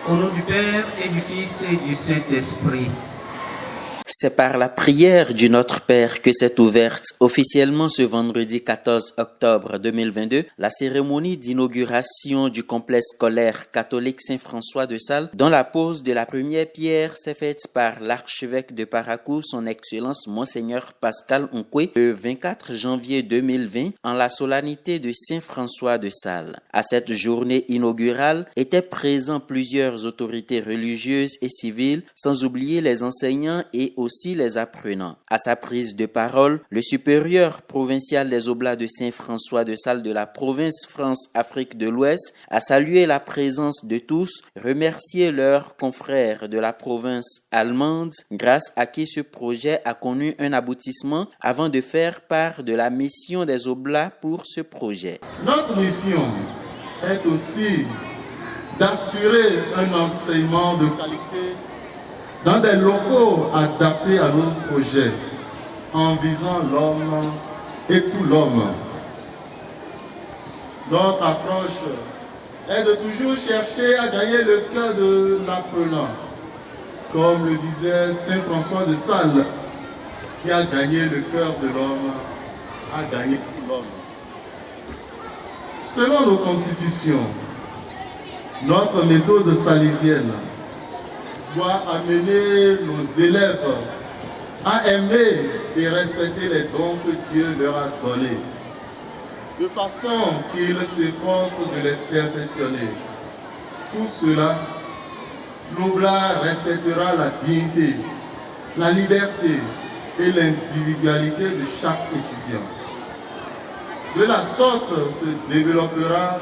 Au nom du Père et du Fils et du Saint-Esprit. C'est par la prière du Notre Père que s'est ouverte officiellement ce vendredi 14 octobre 2022 la cérémonie d'inauguration du complexe scolaire catholique Saint-François de Sales, dont la pose de la première pierre s'est faite par l'archevêque de Parakou, son Excellence Monseigneur Pascal Onkwe, le 24 janvier 2020, en la solennité de Saint-François de Sales. À cette journée inaugurale étaient présents plusieurs autorités religieuses et civiles, sans oublier les enseignants et aussi les apprenants. À sa prise de parole, le supérieur provincial des Oblats de Saint-François de Sales de la province France-Afrique de l'Ouest a salué la présence de tous, remercié leurs confrères de la province allemande, grâce à qui ce projet a connu un aboutissement, avant de faire part de la mission des Oblats pour ce projet. Notre mission est aussi d'assurer un enseignement de qualité dans des locaux adaptés à nos projets, en visant l'homme et tout l'homme. Notre approche est de toujours chercher à gagner le cœur de l'apprenant, comme le disait Saint François de Sales, qui a gagné le cœur de l'homme, a gagné tout l'homme. Selon nos constitutions, notre méthode salésienne doit amener nos élèves à aimer et respecter les dons que Dieu leur a donnés, de façon qu'ils s'efforcent de les perfectionner. Pour cela, l'Oblat respectera la dignité, la liberté et l'individualité de chaque étudiant. De la sorte se développera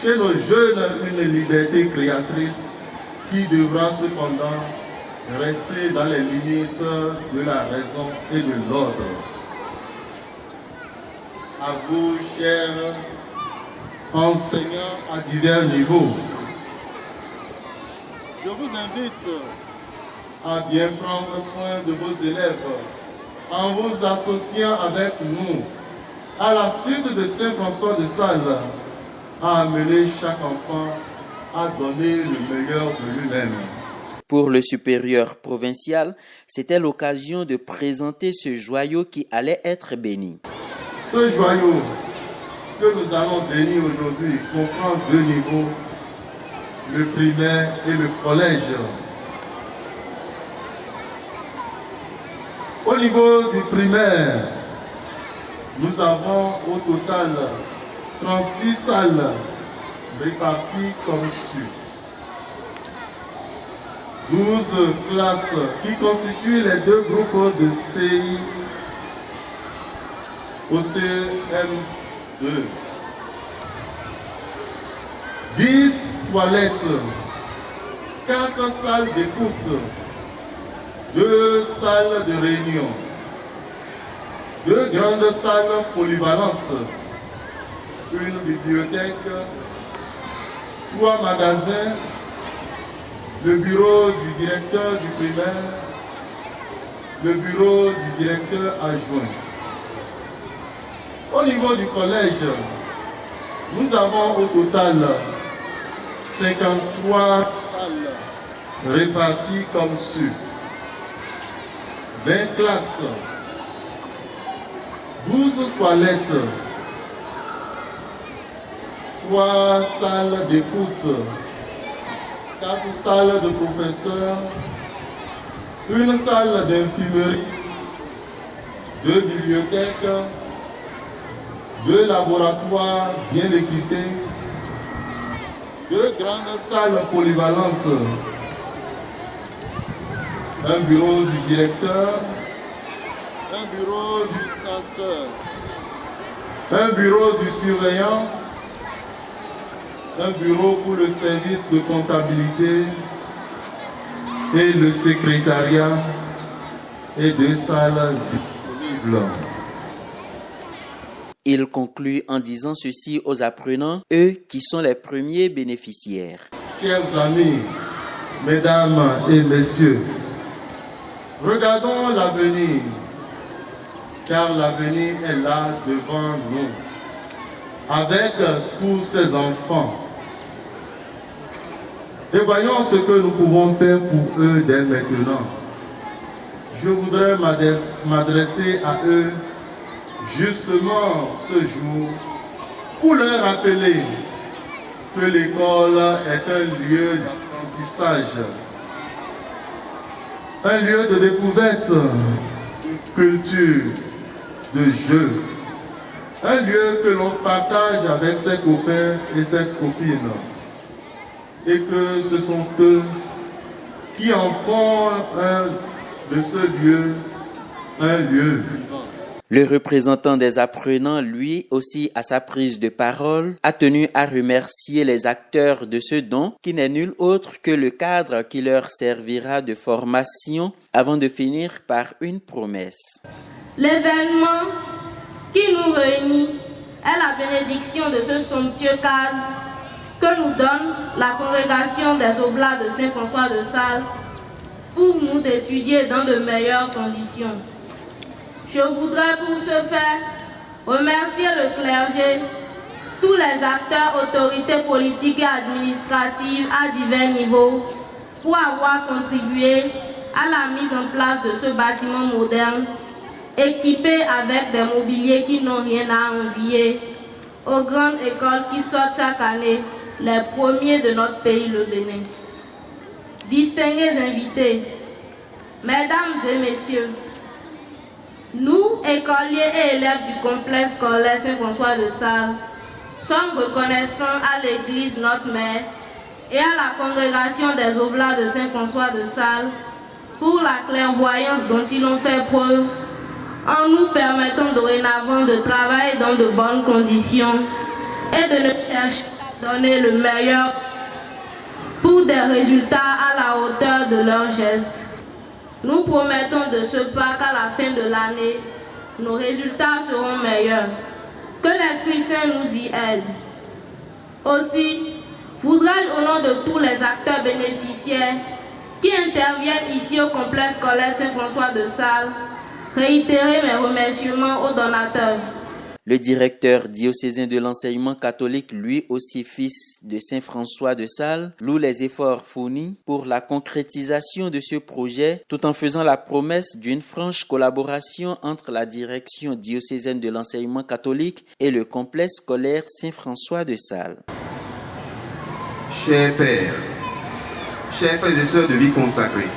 chez nos jeunes une liberté créatrice qui devra cependant rester dans les limites de la raison et de l'ordre. À vous, chers enseignants à divers niveaux, je vous invite à bien prendre soin de vos élèves en vous associant avec nous à la suite de Saint François de Sales à amener chaque enfant à donner le meilleur de lui-même. Pour le supérieur provincial, c'était l'occasion de présenter ce joyau qui allait être béni. Ce joyau que nous allons bénir aujourd'hui comprend deux niveaux, le primaire et le collège. Au niveau du primaire, nous avons au total 36 salles réparties comme suit. 12 classes qui constituent les deux groupes de CI au CM2. 10 toilettes, 4 salles d'écoute, 2 salles de réunion, 2 grandes salles polyvalentes, une bibliothèque, 3 magasins, le bureau du directeur du primaire, le bureau du directeur adjoint. Au niveau du collège, nous avons au total 53 salles réparties comme suit. 20 classes, 12 toilettes, 3 salles d'écoute, 4 salles de professeurs, une salle d'infirmerie, 2 bibliothèques, 2 laboratoires bien équipés, 2 grandes salles polyvalentes, un bureau du directeur, un bureau du censeur, un bureau du surveillant, un bureau pour le service de comptabilité et le secrétariat et 2 salles disponibles. Il conclut en disant ceci aux apprenants, eux qui sont les premiers bénéficiaires. Chers amis, mesdames et messieurs, regardons l'avenir, car l'avenir est là devant nous, avec tous ces enfants. Et voyons ce que nous pouvons faire pour eux dès maintenant. Je voudrais m'adresser à eux justement ce jour pour leur rappeler que l'école est un lieu d'apprentissage, un lieu de découverte, de culture, de jeu, un lieu que l'on partage avec ses copains et ses copines, et que ce sont eux qui en font de ce lieu un lieu vivant. Le représentant des apprenants, lui aussi, à sa prise de parole, a tenu à remercier les acteurs de ce don, qui n'est nul autre que le cadre qui leur servira de formation avant de finir par une promesse. L'événement qui nous réunit est la bénédiction de ce somptueux cadre que nous donne la congrégation des Oblats de Saint-François de Sales pour nous d'étudier dans de meilleures conditions. Je voudrais pour ce faire remercier le clergé, tous les acteurs, autorités politiques et administratives à divers niveaux pour avoir contribué à la mise en place de ce bâtiment moderne équipé avec des mobiliers qui n'ont rien à envier aux grandes écoles qui sortent chaque année les premiers de notre pays, le Bénin. Distingués invités, mesdames et messieurs, nous, écoliers et élèves du complexe scolaire Saint-François de Sales, sommes reconnaissants à l'Église notre Mère et à la congrégation des Oblats de Saint-François de Sales pour la clairvoyance dont ils ont fait preuve en nous permettant dorénavant de travailler dans de bonnes conditions et de ne chercher qu'à donner le meilleur pour des résultats à la hauteur de leurs gestes. Nous promettons de ce pas qu'à la fin de l'année, nos résultats seront meilleurs. Que l'Esprit Saint nous y aide. Aussi, voudrais-je au nom de tous les acteurs bénéficiaires qui interviennent ici au complexe scolaire Saint-François de Sales, réitérer mes remerciements aux donateurs. Le directeur diocésain de l'enseignement catholique, lui aussi fils de Saint-François de Sales, loue les efforts fournis pour la concrétisation de ce projet, tout en faisant la promesse d'une franche collaboration entre la direction diocésaine de l'enseignement catholique et le complexe scolaire Saint-François de Sales. Chers pères, chers frères et sœurs de vie consacrée,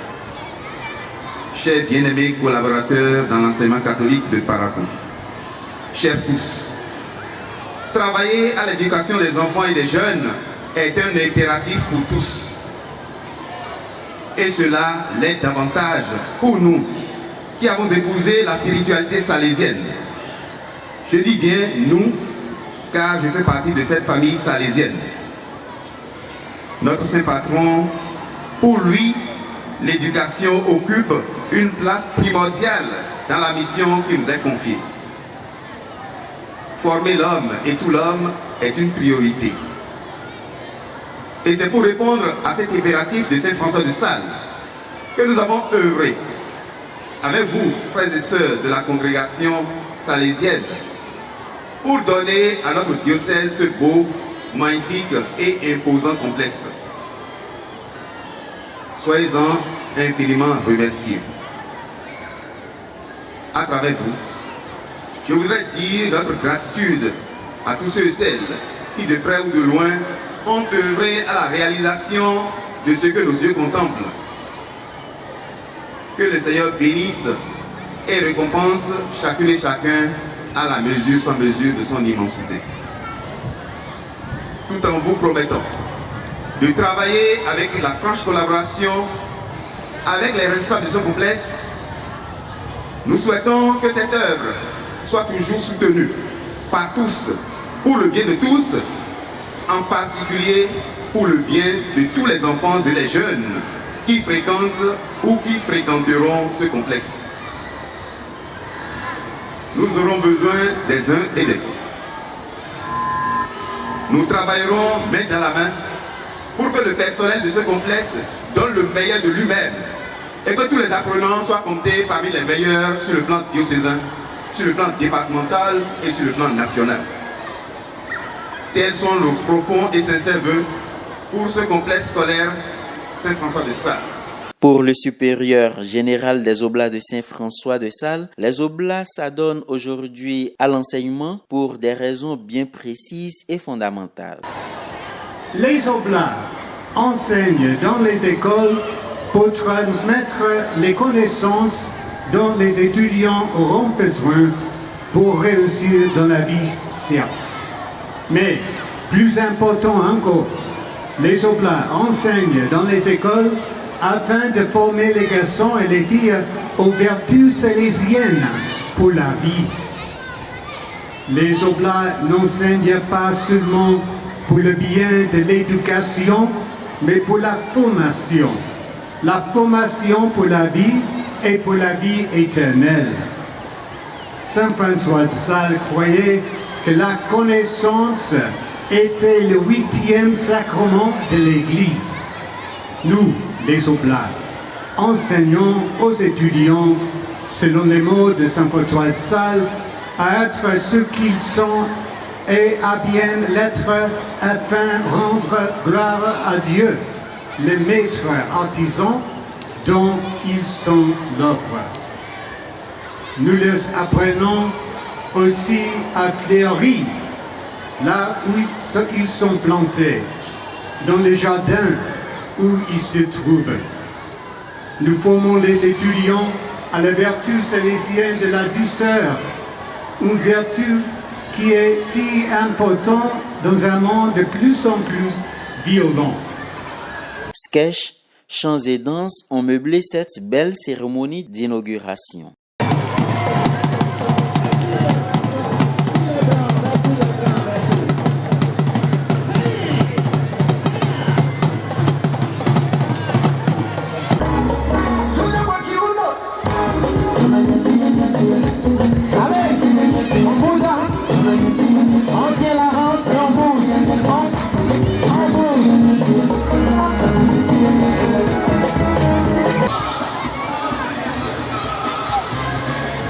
chers bien-aimés collaborateurs dans l'enseignement catholique de Parakou, chers tous, travailler à l'éducation des enfants et des jeunes est un impératif pour tous. Et cela l'est davantage pour nous qui avons épousé la spiritualité salésienne. Je dis bien nous, car je fais partie de cette famille salésienne. Notre saint patron, pour lui, l'éducation occupe une place primordiale dans la mission qui nous est confiée. Former l'homme et tout l'homme est une priorité. Et c'est pour répondre à cet impératif de Saint-François de Sales que nous avons œuvré avec vous, frères et sœurs de la congrégation salésienne, pour donner à notre diocèse ce beau, magnifique et imposant complexe. Soyez-en infiniment remerciés. À travers vous, je voudrais dire notre gratitude à tous ceux et celles qui, de près ou de loin, ont œuvré à la réalisation de ce que nos yeux contemplent. Que le Seigneur bénisse et récompense chacune et chacun à la mesure sans mesure de son immensité. Tout en vous promettant de travailler avec la franche collaboration avec les responsables de ce complexe, nous souhaitons que cette œuvre soit toujours soutenue par tous, pour le bien de tous, en particulier pour le bien de tous les enfants et les jeunes qui fréquentent ou qui fréquenteront ce complexe. Nous aurons besoin des uns et des autres. Nous travaillerons main dans la main pour que le personnel de ce complexe donne le meilleur de lui-même et que tous les apprenants soient comptés parmi les meilleurs sur le plan diocésain, sur le plan départemental et sur le plan national. Tels sont nos profonds et sincères vœux pour ce complexe scolaire Saint-François de Sales. Pour le supérieur général des Oblats de Saint-François de Sales, les Oblats s'adonnent aujourd'hui à l'enseignement pour des raisons bien précises et fondamentales. Les Oblats enseignent dans les écoles pour transmettre les connaissances dont les étudiants auront besoin pour réussir dans la vie, certes. Mais, plus important encore, les Oblats enseignent dans les écoles afin de former les garçons et les filles aux vertus salésiennes pour la vie. Les Oblats n'enseignent pas seulement pour le bien de l'éducation, mais pour la formation. La formation pour la vie et pour la vie éternelle. Saint François de Sales croyait que la connaissance était le 8e sacrement de l'Église. Nous, les Oblats, enseignons aux étudiants, selon les mots de Saint François de Sales, à être ce qu'ils sont et à bien l'être afin de rendre gloire à Dieu, le maître artisan dont ils sont l'œuvre. Nous les apprenons aussi à fleurir là où ils sont plantés, dans les jardins où ils se trouvent. Nous formons les étudiants à la vertu salésienne de la douceur, une vertu qui est si importante dans un monde de plus en plus violent. Sketchs, chants et danses ont meublé cette belle cérémonie d'inauguration.